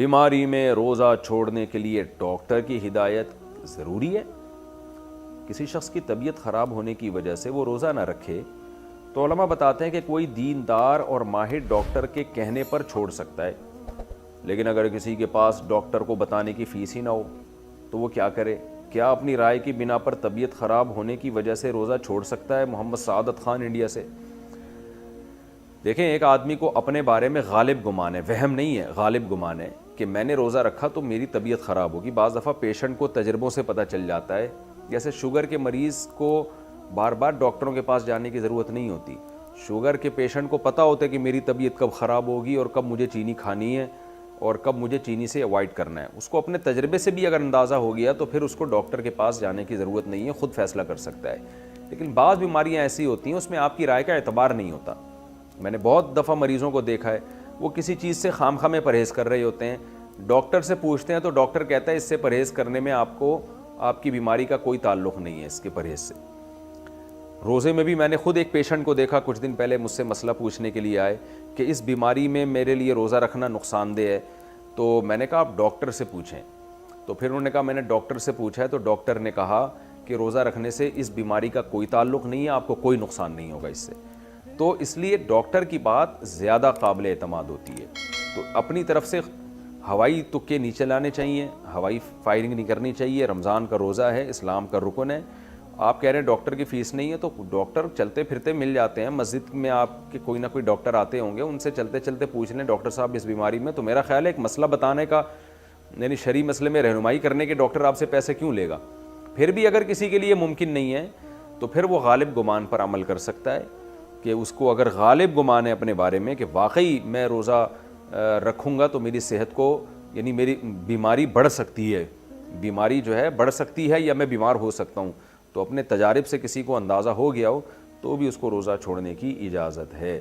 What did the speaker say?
بیماری میں روزہ چھوڑنے کے لیے ڈاکٹر کی ہدایت ضروری ہے؟ کسی شخص کی طبیعت خراب ہونے کی وجہ سے وہ روزہ نہ رکھے تو علماء بتاتے ہیں کہ کوئی دیندار اور ماہر ڈاکٹر کے کہنے پر چھوڑ سکتا ہے، لیکن اگر کسی کے پاس ڈاکٹر کو بتانے کی فیس ہی نہ ہو تو وہ کیا کرے؟ کیا اپنی رائے کی بنا پر طبیعت خراب ہونے کی وجہ سے روزہ چھوڑ سکتا ہے؟ محمد سعادت خان انڈیا سے۔ دیکھیں، ایک آدمی کو اپنے بارے میں غالب گمان ہے، وہم نہیں ہے، غالب گمان ہے کہ میں نے روزہ رکھا تو میری طبیعت خراب ہوگی۔ بعض دفعہ پیشنٹ کو تجربوں سے پتہ چل جاتا ہے، جیسے شوگر کے مریض کو بار بار ڈاکٹروں کے پاس جانے کی ضرورت نہیں ہوتی۔ شوگر کے پیشنٹ کو پتہ ہوتا ہے کہ میری طبیعت کب خراب ہوگی اور کب مجھے چینی کھانی ہے اور کب مجھے چینی سے اوائڈ کرنا ہے۔ اس کو اپنے تجربے سے بھی اگر اندازہ ہو گیا تو پھر اس کو ڈاکٹر کے پاس جانے کی ضرورت نہیں ہے، خود فیصلہ کر سکتا ہے۔ لیکن بعض بیماریاں ایسی ہوتی ہیں اس میں آپ کی رائے کا اعتبار نہیں ہوتا۔ میں نے بہت دفعہ مریضوں کو دیکھا ہے، وہ کسی چیز سے خام خواہ میں پرہیز کر رہے ہوتے ہیں، ڈاکٹر سے پوچھتے ہیں تو ڈاکٹر کہتا ہے اس سے پرہیز کرنے میں آپ کی بیماری کا کوئی تعلق نہیں ہے اس کے پرہیز سے۔ روزے میں بھی میں نے خود ایک پیشنٹ کو دیکھا، کچھ دن پہلے مجھ سے مسئلہ پوچھنے کے لیے آئے کہ اس بیماری میں میرے لیے روزہ رکھنا نقصان دہ ہے، تو میں نے کہا آپ ڈاکٹر سے پوچھیں۔ تو پھر انہوں نے کہا میں نے ڈاکٹر سے پوچھا ہے تو ڈاکٹر نے کہا کہ روزہ رکھنے سے اس بیماری کا کوئی تعلق نہیں ہے، آپ کو کوئی نقصان نہیں ہوگا اس سے۔ تو اس لیے ڈاکٹر کی بات زیادہ قابل اعتماد ہوتی ہے۔ تو اپنی طرف سے ہوائی تکے نہیں چلانے چاہیے، ہوائی فائرنگ نہیں کرنی چاہیے۔ رمضان کا روزہ ہے، اسلام کا رکن ہے۔ آپ کہہ رہے ہیں ڈاکٹر کی فیس نہیں ہے تو ڈاکٹر چلتے پھرتے مل جاتے ہیں، مسجد میں آپ کے کوئی نہ کوئی ڈاکٹر آتے ہوں گے، ان سے چلتے چلتے پوچھ لیں ڈاکٹر صاحب اس بیماری میں، تو میرا خیال ہے ایک مسئلہ بتانے کا، یعنی شرعی مسئلے میں رہنمائی کرنے کے ڈاکٹر آپ سے پیسے کیوں لے گا؟ پھر بھی اگر کسی کے لیے ممکن نہیں ہے تو پھر وہ غالب گمان پر عمل کر سکتا ہے، کہ اس کو اگر غالب گمان ہے اپنے بارے میں کہ واقعی میں روزہ رکھوں گا تو میری صحت کو، یعنی میری بیماری بڑھ سکتی ہے، بیماری جو ہے بڑھ سکتی ہے یا میں بیمار ہو سکتا ہوں، تو اپنے تجارب سے کسی کو اندازہ ہو گیا ہو تو بھی اس کو روزہ چھوڑنے کی اجازت ہے۔